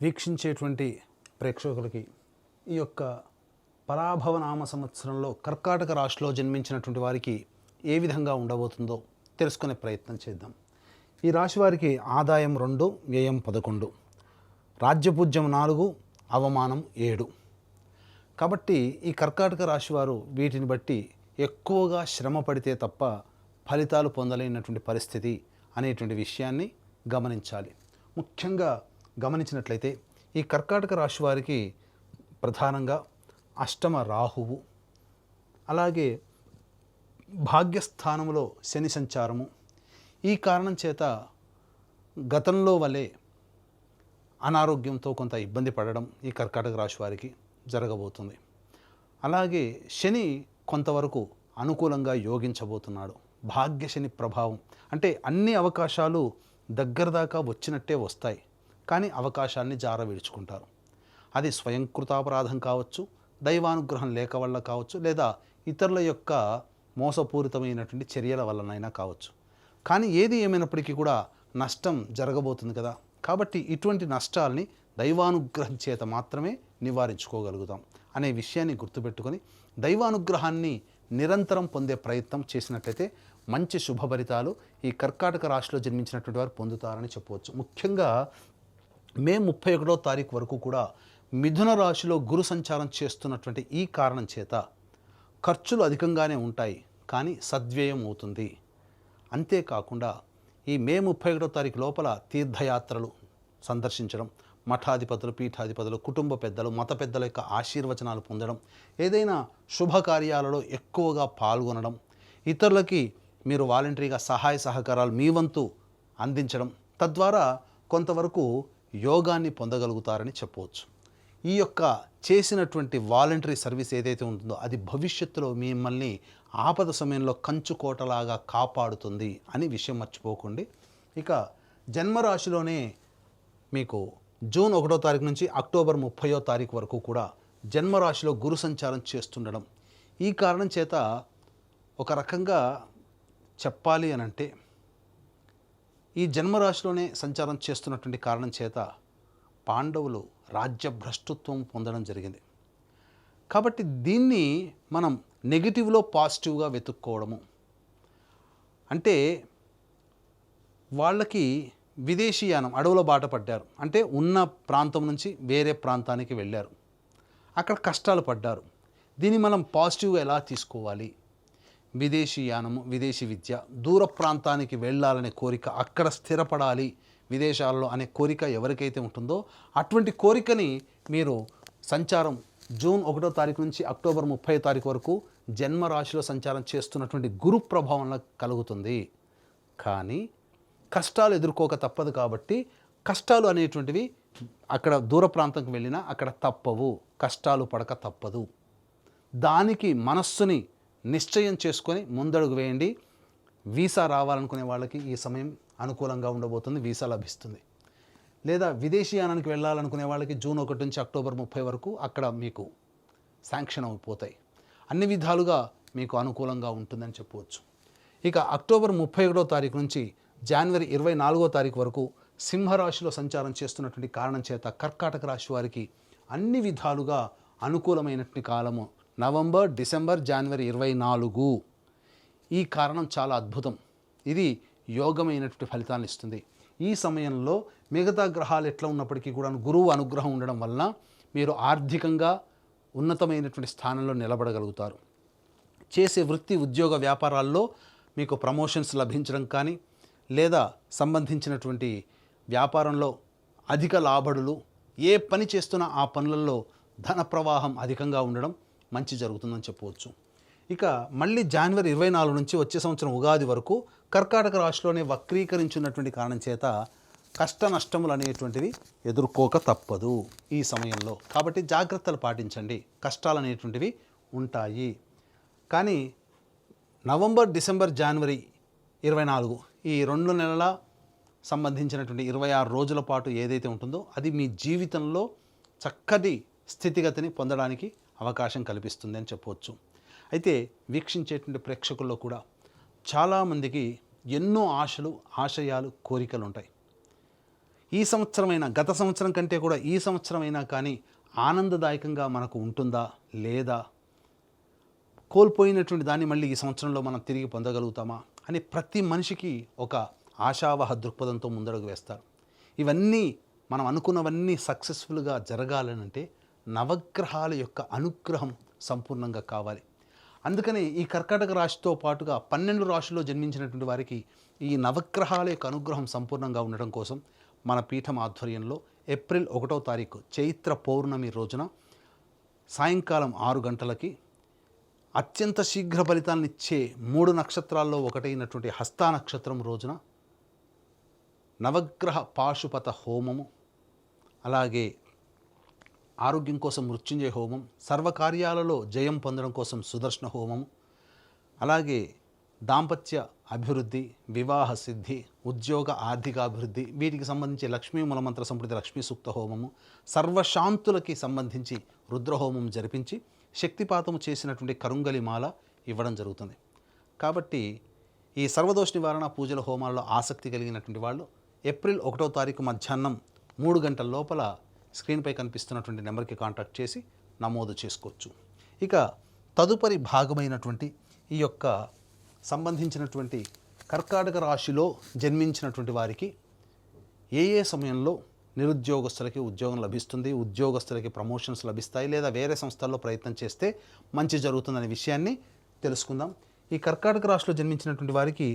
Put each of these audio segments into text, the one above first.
వీక్షించేటువంటి ప్రేక్షకులకి ఈ యొక్క పరాభవనామ సంవత్సరంలో కర్కాటక రాశిలో జన్మించినటువంటి వారికి ఏ విధంగా ఉండబోతుందో తెలుసుకునే ప్రయత్నం చేద్దాం. ఈ రాశి వారికి ఆదాయం 2, వ్యయం 11, రాజ్యపూజ్యం 4, అవమానం 7. కాబట్టి ఈ కర్కాటక రాశి వారు వీటిని బట్టి ఎక్కువగా శ్రమ పడితే తప్ప ఫలితాలు పొందలేనటువంటి పరిస్థితి అనేటువంటి విషయాన్ని గమనించాలి. ముఖ్యంగా గమనించినట్లయితే ఈ కర్కాటక రాశి వారికి ప్రధానంగా అష్టమ రాహువు, అలాగే భాగ్యస్థానంలో శని సంచారము, ఈ కారణం చేత గతంలో వలె అనారోగ్యంతో కొంత ఇబ్బంది పడడం ఈ కర్కాటక రాశి వారికి జరగబోతుంది. అలాగే శని కొంతవరకు అనుకూలంగా యోగించబోతున్నాడు. భాగ్యశని ప్రభావం అంటే అన్ని అవకాశాలు దగ్గర దాకా వచ్చినట్టే వస్తాయి, కానీ అవకాశాన్ని జార విడుచుకుంటారు. అది స్వయంకృతాపరాధం కావచ్చు, దైవానుగ్రహం లేక వల్ల కావచ్చు, లేదా ఇతరుల యొక్క మోసపూరితమైనటువంటి చర్యల వల్లనైనా కావచ్చు. కానీ ఏది ఏమైనప్పటికీ కూడా నష్టం జరగబోతుంది కదా. కాబట్టి ఇటువంటి నష్టాల్ని దైవానుగ్రహం చేత మాత్రమే నివారించుకోగలుగుతాం అనే విషయాన్ని గుర్తుపెట్టుకొని దైవానుగ్రహాన్ని నిరంతరం పొందే ప్రయత్నం చేసినట్లయితే మంచి శుభఫలితాలు ఈ కర్కాటక రాశిలో జన్మించినటువంటి వారు పొందుతారని చెప్పవచ్చు. ముఖ్యంగా మే 31వ తారీఖు వరకు కూడా మిథున రాశిలో గురు సంచారం చేస్తున్నటువంటి ఈ కారణం చేత ఖర్చులు అధికంగానే ఉంటాయి, కానీ సద్వ్యయం అవుతుంది. అంతేకాకుండా ఈ మే 31వ తారీఖు లోపల తీర్థయాత్రలు సందర్శించడం, మఠాధిపతులు, పీఠాధిపతులు, కుటుంబ పెద్దలు, మత పెద్దల యొక్క ఆశీర్వచనాలు పొందడం, ఏదైనా శుభకార్యాలలో ఎక్కువగా పాల్గొనడం, ఇతరులకి మీరు వాలంటరీగా సహాయ సహకారాలు మీ వంతు అందించడం, తద్వారా కొంతవరకు యోగాన్ని పొందగలుగుతారని చెప్పవచ్చు. ఈ యొక్క చేసినటువంటి వాలంటరీ సర్వీస్ ఏదైతే ఉంటుందో అది భవిష్యత్తులో మిమ్మల్ని ఆపద సమయంలో కంచుకోటలాగా కాపాడుతుంది అని విషయం మర్చిపోకండి. ఇక జన్మరాశిలోనే మీకు జూన్ 1వ తారీఖు నుంచి అక్టోబర్ 30వ తారీఖు వరకు కూడా జన్మరాశిలో గురు సంచారం చేస్తుండడం, ఈ కారణం చేత ఒక రకంగా చెప్పాలి అనంటే ఈ జన్మరాశిలోనే సంచారం చేస్తున్నటువంటి కారణం చేత పాండవులు రాజ్యభ్రష్టత్వం పొందడం జరిగింది. కాబట్టి దీన్ని మనం నెగిటివ్లో పాజిటివ్గా వెతుక్కోవడము అంటే వాళ్ళకి విదేశీయానం అడవుల బాట పడ్డారు, అంటే ఉన్న ప్రాంతం నుంచి వేరే ప్రాంతానికి వెళ్ళారు, అక్కడ కష్టాలు పడ్డారు. దీన్ని మనం పాజిటివ్గా ఎలా తీసుకోవాలి? విదేశీయానము, విదేశీ విద్య, దూర ప్రాంతానికి వెళ్ళాలనే కోరిక, అక్కడ స్థిరపడాలి విదేశాల్లో అనే కోరిక ఎవరికైతే ఉంటుందో అటువంటి కోరికని మీరు సంచారం జూన్ 1వ తారీఖు నుంచి అక్టోబర్ 30వ తారీఖు వరకు జన్మరాశిలో సంచారం చేస్తున్నటువంటి గురు ప్రభావంలో కలుగుతుంది. కానీ కష్టాలు ఎదుర్కోక తప్పదు. కాబట్టి కష్టాలు అనేటువంటివి అక్కడ దూర ప్రాంతంకి వెళ్ళినా అక్కడ తప్పవు, కష్టాలు పడక తప్పదు. దానికి మనస్సుని నిశ్చయం చేసుకొని ముందడుగు వేయండి. వీసా రావాలనుకునే వాళ్ళకి ఈ సమయం అనుకూలంగా ఉండబోతుంది, వీసా లభిస్తుంది. లేదా విదేశీయానానికి వెళ్ళాలనుకునే వాళ్ళకి జూన్ 1 నుంచి అక్టోబర్ 30 వరకు అక్కడ మీకు శాంక్షన్ అయిపోతాయి. అన్ని విధాలుగా మీకు అనుకూలంగా ఉంటుందని చెప్పవచ్చు. ఇక అక్టోబర్ 31వ తారీఖు నుంచి జనవరి 24వ తారీఖు వరకు సింహరాశిలో సంచారం చేస్తున్నటువంటి కారణం చేత కర్కాటక రాశి వారికి అన్ని విధాలుగా అనుకూలమైనటువంటి కాలము నవంబర్, డిసెంబర్, జనవరి 24. ఈ కారణం చాలా అద్భుతం. ఇది యోగమైనటువంటి ఫలితాలను ఇస్తుంది. ఈ సమయంలో మిగతా గ్రహాలు ఎట్లా ఉన్నప్పటికీ కూడా గురువు అనుగ్రహం ఉండడం వలన మీరు ఆర్థికంగా ఉన్నతమైనటువంటి స్థానంలో నిలబడగలుగుతారు. చేసే వృత్తి, ఉద్యోగ, వ్యాపారాల్లో మీకు ప్రమోషన్స్ లభించడం కానీ, లేదా సంబంధించినటువంటి వ్యాపారంలో అధిక లాభడులు, ఏ పని చేస్తున్నా ఆ పనులలో ధన ప్రవాహం అధికంగా ఉండడం మంచి జరుగుతుందని చెప్పవచ్చు. ఇక మళ్ళీ జనవరి 24 నుంచి వచ్చే సంవత్సరం ఉగాది వరకు కర్కాటక రాశిలోనే వక్రీకరించున్నటువంటి కారణం చేత కష్ట నష్టములు అనేటువంటివి ఎదుర్కోక తప్పదు ఈ సమయంలో. కాబట్టి జాగ్రత్తలు పాటించండి, కష్టాలు అనేటువంటివి ఉంటాయి. కానీ నవంబర్, డిసెంబర్, జనవరి 24 ఈ 2 నెలల సంబంధించినటువంటి 26 రోజుల పాటు ఏదైతే ఉంటుందో అది మీ జీవితంలో చక్కటి స్థితిగతిని పొందడానికి అవకాశం కల్పిస్తుంది అని చెప్పవచ్చు. అయితే వీక్షించేటువంటి ప్రేక్షకుల్లో కూడా చాలామందికి ఎన్నో ఆశలు, ఆశయాలు, కోరికలు ఉంటాయి. ఈ సంవత్సరమైనా, గత సంవత్సరం కంటే కూడా ఈ సంవత్సరమైనా కానీ ఆనందదాయకంగా మనకు ఉంటుందా లేదా, కోల్పోయినటువంటి దాన్ని మళ్ళీ ఈ సంవత్సరంలో మనం తిరిగి పొందగలుగుతామా అని ప్రతి మనిషికి ఒక ఆశావహ దృక్పథంతో ముందడుగు వేస్తారు. ఇవన్నీ మనం అనుకున్నవన్నీ సక్సెస్ఫుల్గా జరగాలనంటే నవగ్రహాల యొక్క అనుగ్రహం సంపూర్ణంగా కావాలి. అందుకని ఈ కర్కాటక రాశితో పాటుగా 12 రాశుల్లో జన్మించినటువంటి వారికి ఈ నవగ్రహాల యొక్క అనుగ్రహం సంపూర్ణంగా ఉండడం కోసం మన పీఠం ఆధ్వర్యంలో ఏప్రిల్ 1వ తారీఖు చైత్ర పౌర్ణమి రోజున సాయంకాలం 6 గంటలకి అత్యంత శీఘ్ర ఫలితాలను ఇచ్చే 3 నక్షత్రాల్లో ఒకటైనటువంటి హస్తా నక్షత్రం రోజున నవగ్రహ పాశుపత హోమము, అలాగే ఆరోగ్యం కోసం మృత్యుంజయ హోమం, సర్వకార్యాలలో జయం పొందడం కోసం సుదర్శన హోమము, అలాగే దాంపత్య అభివృద్ధి, వివాహ సిద్ధి, ఉద్యోగ ఆర్థికాభివృద్ధి, వీటికి సంబంధించి లక్ష్మీ మూలమంత్ర సంప్రతి లక్ష్మీ సూక్త హోమము, సర్వశాంతులకి సంబంధించి రుద్రహోమం జరిపించి శక్తిపాతము చేసినటువంటి కరుంగలి మాల ఇవ్వడం జరుగుతుంది. కాబట్టి ఈ సర్వదోష నివారణ పూజల హోమాల్లో ఆసక్తి కలిగినటువంటి వాళ్ళు ఏప్రిల్ 1వ తారీఖు మధ్యాహ్నం 3 గంటల లోపల స్క్రీన్పై కనిపిస్తున్నటువంటి నెంబర్కి కాంటాక్ట్ చేసి నమోదు చేసుకోవచ్చు. ఇక తదుపరి భాగమైనటువంటి ఈ యొక్క సంబంధించినటువంటి కర్కాటక రాశిలో జన్మించినటువంటి వారికి ఏ ఏ సమయంలో నిరుద్యోగస్తులకి ఉద్యోగం లభిస్తుంది, ఉద్యోగస్తులకి ప్రమోషన్స్ లభిస్తాయి, లేదా వేరే సంస్థల్లో ప్రయత్నం చేస్తే మంచి జరుగుతుందనే విషయాన్ని తెలుసుకుందాం. ఈ కర్కాటక రాశిలో జన్మించినటువంటి వారికి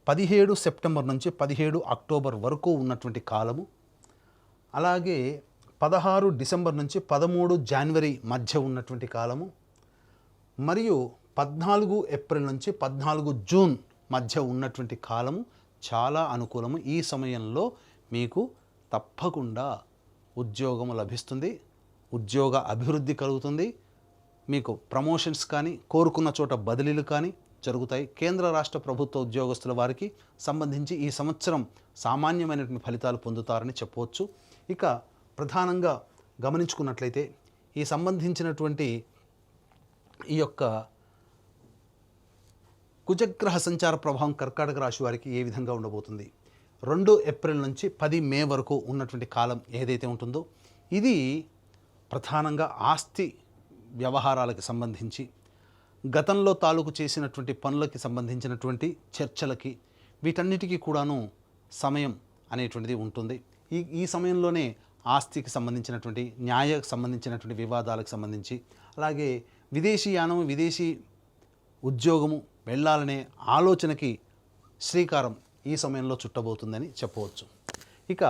17 సెప్టెంబర్ నుంచి 17 అక్టోబర్ వరకు ఉన్నటువంటి కాలము, అలాగే 16 డిసెంబర్ నుంచి 13 జనవరి మధ్య ఉన్నటువంటి కాలము, మరియు 14 ఏప్రిల్ నుంచి 14 జూన్ మధ్య ఉన్నటువంటి కాలము చాలా అనుకూలము. ఈ సమయంలో మీకు తప్పకుండా ఉద్యోగము లభిస్తుంది, ఉద్యోగ అభివృద్ధి కలుగుతుంది, మీకు ప్రమోషన్స్ కానీ కోరుకున్న చోట బదిలీలు కానీ జరుగుతాయి. కేంద్ర రాష్ట్ర ప్రభుత్వ ఉద్యోగస్తుల వారికి సంబంధించి ఈ సంవత్సరం సామాన్యమైనటువంటి ఫలితాలు పొందుతారని చెప్పవచ్చు. ఇక ప్రధానంగా గమనించుకున్నట్లయితే ఈ సంబంధించినటువంటి ఈ యొక్క కుజగ్రహ సంచార ప్రభావం కర్కాటక రాశి వారికి ఏ విధంగా ఉండబోతుంది, 2 ఏప్రిల్ నుంచి 10 మే వరకు ఉన్నటువంటి కాలం ఏదైతే ఉంటుందో ఇది ప్రధానంగా ఆస్తి వ్యవహారాలకు సంబంధించి, గతంలో తాలూకు చేసినటువంటి పనులకి సంబంధించినటువంటి చర్చలకి, వీటన్నిటికీ కూడాను సమయం అనేటువంటిది ఉంటుంది. ఈ సమయంలోనే ఆస్తికి సంబంధించినటువంటి, న్యాయకు సంబంధించినటువంటి వివాదాలకు సంబంధించి, అలాగే విదేశీయానం, విదేశీ ఉద్యోగము వెళ్ళాలనే ఆలోచనకి శ్రీకారం ఈ సమయంలో చుట్టబోతుందని చెప్పవచ్చు. ఇక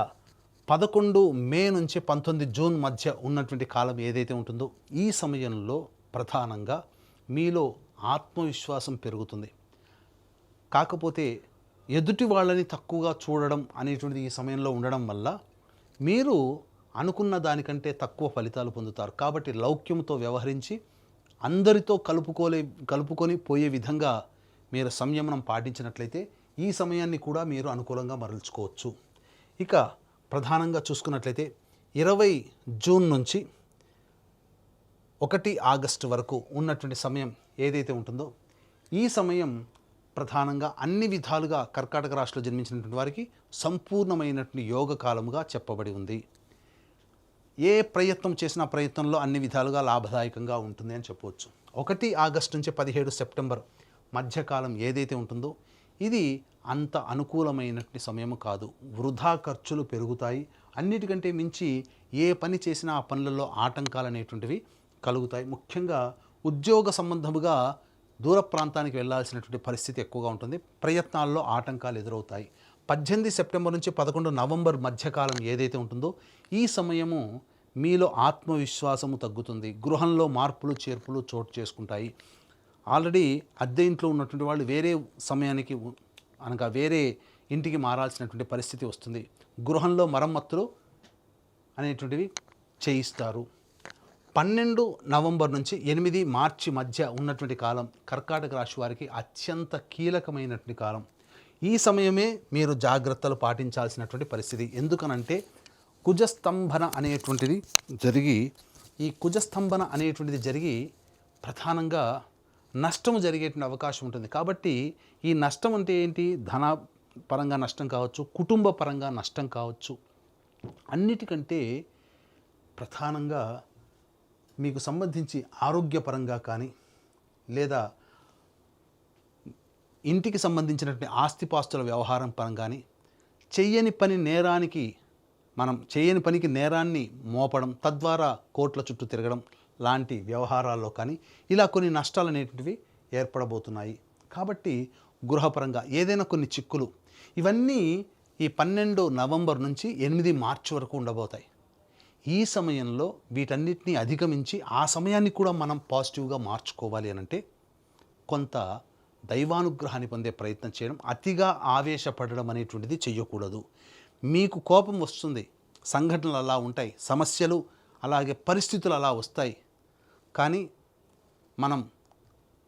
11 మే నుంచి 19 జూన్ మధ్య ఉన్నటువంటి కాలం ఏదైతే ఉంటుందో ఈ సమయంలో ప్రధానంగా మీలో ఆత్మవిశ్వాసం పెరుగుతుంది. కాకపోతే ఎదుటి వాళ్ళని తక్కువగా చూడడం అనేటువంటిది ఈ సమయంలో ఉండడం వల్ల మీరు అనుకున్న దానికంటే తక్కువ ఫలితాలు పొందుతారు. కాబట్టి లౌక్యంతో వ్యవహరించి అందరితో కలుపుకొని పోయే విధంగా మీరు సంయమనం పాటించినట్లయితే ఈ సమయాన్ని కూడా మీరు అనుకూలంగా మరల్చుకోవచ్చు. ఇక ప్రధానంగా చూసుకున్నట్లయితే 20 జూన్ నుంచి 1 ఆగస్టు వరకు ఉన్నటువంటి సమయం ఏదైతే ఉంటుందో ఈ సమయం ప్రధానంగా అన్ని విధాలుగా కర్కాటక రాశిలో జన్మించినటువంటి వారికి సంపూర్ణమైనటువంటి యోగ కాలముగా చెప్పబడి ఉంది. ఏ ప్రయత్నం చేసినా ప్రయత్నంలో అన్ని విధాలుగా లాభదాయకంగా ఉంటుంది అని చెప్పవచ్చు. 1 ఆగస్టు నుంచి 17 సెప్టెంబర్ మధ్యకాలం ఏదైతే ఉంటుందో ఇది అంత అనుకూలమైనటువంటి సమయం కాదు. వృధా ఖర్చులు పెరుగుతాయి. అన్నిటికంటే మించి ఏ పని చేసినా ఆ పనులలో ఆటంకాలు అనేటువంటివి కలుగుతాయి. ముఖ్యంగా ఉద్యోగ సంబంధముగా దూర ప్రాంతానికి వెళ్ళాల్సినటువంటి పరిస్థితి ఎక్కువగా ఉంటుంది. ప్రయత్నాల్లో ఆటంకాలు ఎదురవుతాయి. 18 సెప్టెంబర్ నుంచి 11 నవంబర్ మధ్యకాలం ఏదైతే ఉంటుందో ఈ సమయము మీలో ఆత్మవిశ్వాసము తగ్గుతుంది. గృహంలో మార్పులు చేర్పులు చోటు చేసుకుంటాయి. ఆల్రెడీ అద్దె ఇంట్లో ఉన్నటువంటి వాళ్ళు వేరే సమయానికి అనగా వేరే ఇంటికి మారాల్సినటువంటి పరిస్థితి వస్తుంది. గృహంలో మరమ్మతులు అనేటువంటివి చేయిస్తారు. 12 నవంబర్ నుంచి 8 మార్చి మధ్య ఉన్నటువంటి కాలం కర్కాటక రాశి వారికి అత్యంత కీలకమైనటువంటి కాలం. ఈ సమయమే మీరు జాగ్రత్తలు పాటించాల్సినటువంటి పరిస్థితి. ఎందుకనంటే కుజస్తంభన అనేటువంటిది జరిగి ప్రధానంగా నష్టము జరిగేటువంటి అవకాశం ఉంటుంది. కాబట్టి ఈ నష్టం అంటే ఏంటి? ధన పరంగా నష్టం కావచ్చు, కుటుంబ పరంగా నష్టం కావచ్చు, అన్నిటికంటే ప్రధానంగా మీకు సంబంధించి ఆరోగ్యపరంగా కానీ లేదా ఇంటికి సంబంధించినటువంటి ఆస్తిపాస్తుల వ్యవహారం పరంగా కానీ చెయ్యని పనికి నేరాన్ని మోపడం, తద్వారా కోర్టుల చుట్టూ తిరగడం లాంటి వ్యవహారాల్లో కానీ ఇలా కొన్ని నష్టాలు అనేటువంటివి ఏర్పడబోతున్నాయి. కాబట్టి గృహపరంగా ఏదైనా కొన్ని చిక్కులు ఇవన్నీ ఈ 12 నవంబర్ నుంచి 8 మార్చి వరకు ఉండబోతాయి. ఈ సమయంలో వీటన్నిటిని అధిగమించి ఆ సమయాన్ని కూడా మనం పాజిటివ్గా మార్చుకోవాలి అనంటే కొంత దైవానుగ్రహాన్ని పొందే ప్రయత్నం చేయడం, అతిగా ఆవేశపడడం అనేటువంటిది చెయ్యకూడదు. మీకు కోపం వస్తుంది, సంఘటనలు అలా ఉంటాయి, సమస్యలు అలాగే పరిస్థితులు అలా వస్తాయి. కానీ మనం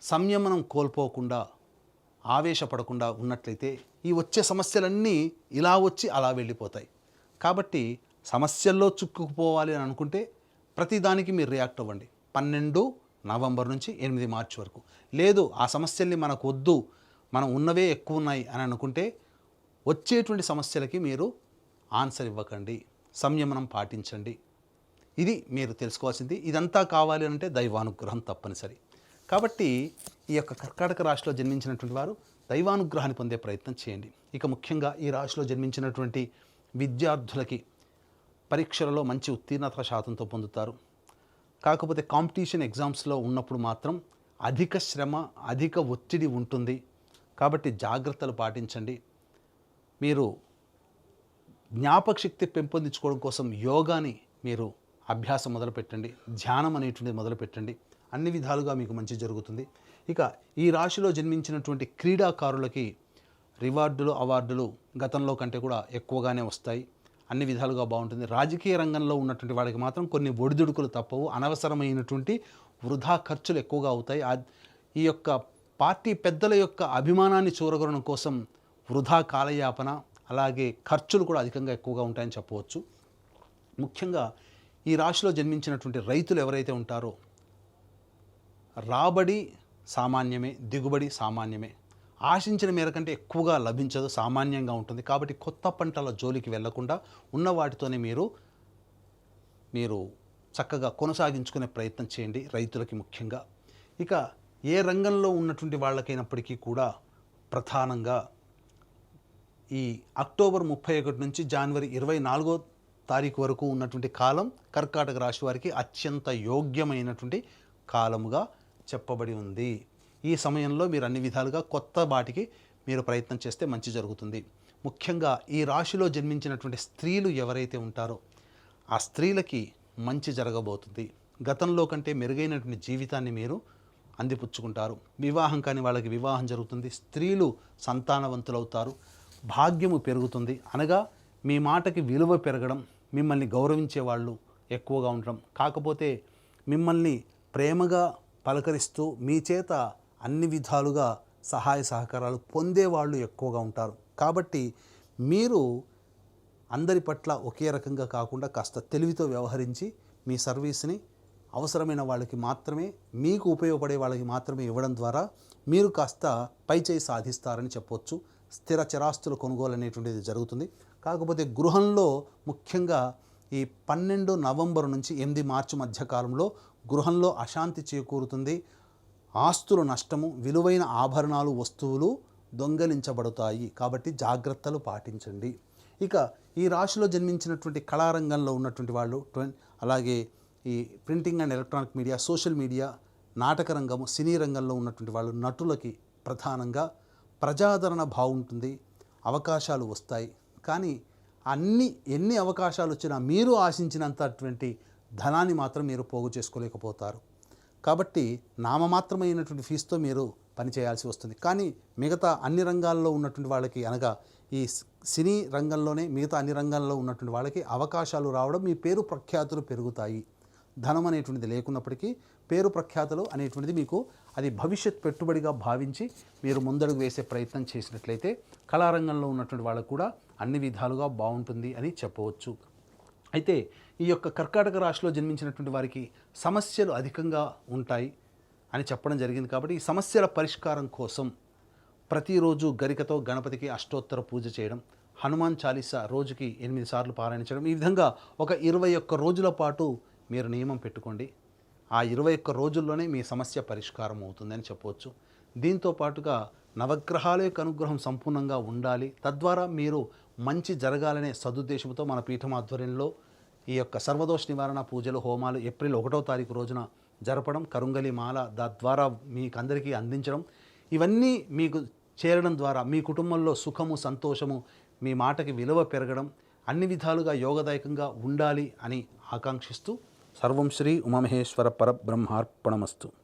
సంయమనం కోల్పోకుండా ఆవేశపడకుండా ఉన్నట్లయితే ఈ వచ్చే సమస్యలన్నీ ఇలా వచ్చి అలా వెళ్ళిపోతాయి. కాబట్టి సమస్యల్లో చిక్కుకుపోవాలి అని అనుకుంటే ప్రతిదానికి మీరు రియాక్ట్ అవ్వండి. 12 నవంబర్ నుంచి 8 మార్చి వరకు. లేదు ఆ సమస్యల్ని మనకు వద్దు, మనం ఉన్నవే ఎక్కువ ఉన్నాయి అని అనుకుంటే వచ్చేటువంటి సమస్యలకి మీరు ఆన్సర్ ఇవ్వకండి, సంయమనం పాటించండి. ఇది మీరు తెలుసుకోవాల్సింది. ఇదంతా కావాలి అంటే దైవానుగ్రహం తప్పనిసరి. కాబట్టి ఈ యొక్క కర్కాటక రాశిలో జన్మించినటువంటి వారు దైవానుగ్రహాన్ని పొందే ప్రయత్నం చేయండి. ఇక ముఖ్యంగా ఈ రాశిలో జన్మించినటువంటి విద్యార్థులకి పరీక్షలలో మంచి ఉత్తీర్ణత శాతంతో పొందుతారు. కాకపోతే కాంపిటీషన్ ఎగ్జామ్స్లో ఉన్నప్పుడు మాత్రం అధిక శ్రమ, అధిక ఒత్తిడి ఉంటుంది. కాబట్టి జాగ్రత్తలు పాటించండి. మీరు జ్ఞాపక శక్తి పెంపొందించుకోవడం కోసం యోగాని మీరు అభ్యాసం మొదలుపెట్టండి, ధ్యానం అనేటువంటిది మొదలుపెట్టండి. అన్ని విధాలుగా మీకు మంచి జరుగుతుంది. ఇక ఈ రాశిలో జన్మించినటువంటి క్రీడాకారులకి రివార్డులు, అవార్డులు గతంలో కంటే కూడా ఎక్కువగానే వస్తాయి. అన్ని విధాలుగా బాగుంటుంది. రాజకీయ రంగంలో ఉన్నటువంటి వాళ్ళకి మాత్రం కొన్ని ఒడిదుడుకులు తప్పవు. అనవసరమైనటువంటి వృధా ఖర్చులు ఎక్కువగా అవుతాయి. ఈ యొక్క పార్టీ పెద్దల యొక్క అభిమానాన్ని చూరగొనడం కోసం వృధా కాలయాపన, అలాగే ఖర్చులు కూడా అధికంగా ఎక్కువగా ఉంటాయని చెప్పవచ్చు. ముఖ్యంగా ఈ రాశిలో జన్మించినటువంటి రైతులు ఎవరైతే ఉంటారో రాబడి సామాన్యమే, దిగుబడి సామాన్యమే. ఆశించిన మేర కంటే ఎక్కువగా లభించదు, సామాన్యంగా ఉంటుంది. కాబట్టి కొత్త పంటల జోలికి వెళ్లకుండా ఉన్న వాటితోనే మీరు చక్కగా కొనసాగించుకునే ప్రయత్నం చేయండి రైతులకి ముఖ్యంగా. ఇక ఏ రంగంలో ఉన్నటువంటి వాళ్ళకైనప్పటికీ కూడా ప్రధానంగా ఈ అక్టోబర్ 31 నుంచి జనవరి 24వ తారీఖు వరకు ఉన్నటువంటి కాలం కర్కాటక రాశి వారికి అత్యంత యోగ్యమైనటువంటి కాలముగా చెప్పబడి ఉంది. ఈ సమయంలో మీరు అన్ని విధాలుగా కొత్త వాటికి మీరు ప్రయత్నం చేస్తే మంచి జరుగుతుంది. ముఖ్యంగా ఈ రాశిలో జన్మించినటువంటి స్త్రీలు ఎవరైతే ఉంటారో ఆ స్త్రీలకి మంచి జరగబోతుంది. గతంలో కంటే మెరుగైనటువంటి జీవితాన్ని మీరు అందిపుచ్చుకుంటారు. వివాహం కాని వాళ్ళకి వివాహం జరుగుతుంది. స్త్రీలు సంతానవంతులవుతారు. భాగ్యము పెరుగుతుంది. అనగా మీ మాటకి విలువ పెరగడం, మిమ్మల్ని గౌరవించే వాళ్ళు ఎక్కువగా ఉండడం, కాకపోతే మిమ్మల్ని ప్రేమగా పలకరిస్తూ మీ చేత అన్ని విధాలుగా సహాయ సహకారాలు పొందేవాళ్ళు ఎక్కువగా ఉంటారు. కాబట్టి మీరు అందరి పట్ల ఒకే రకంగా కాకుండా కాస్త తెలివితో వ్యవహరించి మీ సర్వీస్ని అవసరమైన వాళ్ళకి మాత్రమే, మీకు ఉపయోగపడే వాళ్ళకి మాత్రమే ఇవ్వడం ద్వారా మీరు కాస్త పైచేయి సాధిస్తారని చెప్పవచ్చు. స్థిర చరాస్తుల కొనుగోలు అనేటువంటిది జరుగుతుంది. కాకపోతే గృహంలో ముఖ్యంగా ఈ 12 నవంబర్ నుంచి 8 మార్చి మధ్య కాలంలో గృహంలో అశాంతి చేకూరుతుంది. ఆస్తులు నష్టము, విలువైన ఆభరణాలు, వస్తువులు దొంగలించబడతాయి. కాబట్టి జాగ్రత్తలు పాటించండి. ఇక ఈ రాశిలో జన్మించినటువంటి కళారంగంలో ఉన్నటువంటి వాళ్ళు, అలాగే ఈ printing and electronic media, social media, నాటక రంగము, సినీ రంగంలో ఉన్నటువంటి వాళ్ళు, నటులకి ప్రధానంగా ప్రజాదరణ బాగుంటుంది, అవకాశాలు వస్తాయి. కానీ ఎన్ని అవకాశాలు వచ్చినా మీరు ఆశించినంతటువంటి ధనాన్ని మాత్రం మీరు పోగు చేసుకోలేకపోతారు. కాబట్టి నామమాత్రమైనటువంటి ఫీజుతో మీరు పనిచేయాల్సి వస్తుంది. కానీ మిగతా అన్ని రంగాల్లో ఉన్నటువంటి వాళ్ళకి, అనగా ఈ సినీ రంగంలోనే మిగతా అన్ని రంగాల్లో ఉన్నటువంటి వాళ్ళకి అవకాశాలు రావడం, మీ పేరు ప్రఖ్యాతులు పెరుగుతాయి. ధనం అనేటువంటిది లేకున్నప్పటికీ పేరు ప్రఖ్యాతులు అనేటువంటిది మీకు అది భవిష్యత్ పెట్టుబడిగా భావించి మీరు ముందడుగు వేసే ప్రయత్నం చేసినట్లయితే కళారంగంలో ఉన్నటువంటి వాళ్ళకు కూడా అన్ని విధాలుగా బాగుంటుంది అని చెప్పవచ్చు. అయితే ఈ యొక్క కర్కాటక రాశిలో జన్మించినటువంటి వారికి సమస్యలు అధికంగా ఉంటాయి అని చెప్పడం జరిగింది. కాబట్టి ఈ సమస్యల పరిష్కారం కోసం ప్రతిరోజు గరికతో గణపతికి అష్టోత్తర పూజ చేయడం, హనుమాన్ చాలీసా రోజుకి 8 సార్లు పారాయణించడం, ఈ విధంగా ఒక 21 రోజుల పాటు మీరు నియమం పెట్టుకోండి. ఆ 21 రోజుల్లోనే మీ సమస్య పరిష్కారం అవుతుందని చెప్పవచ్చు. దీంతో పాటుగా నవగ్రహాల యొక్క అనుగ్రహం సంపూర్ణంగా ఉండాలి, తద్వారా మీరు మంచి జరగాలనే సదుద్దేశంతో మన పీఠం ఆధ్వర్యంలో ఈ యొక్క సర్వదోష నివారణ పూజలు, హోమాలు ఏప్రిల్ 1వ తారీఖు రోజున జరపడం, కరుంగలి మాల తద్వారా మీకు అందరికీ అందించడం, ఇవన్నీ మీకు చేరడం ద్వారా మీ కుటుంబంలో సుఖము, సంతోషము, మీ మాటకి విలువ పెరగడం, అన్ని విధాలుగా యోగదాయకంగా ఉండాలి అని ఆకాంక్షిస్తూ సర్వం శ్రీ ఉమామహేశ్వర పరబ్రహ్మార్పణమస్తు.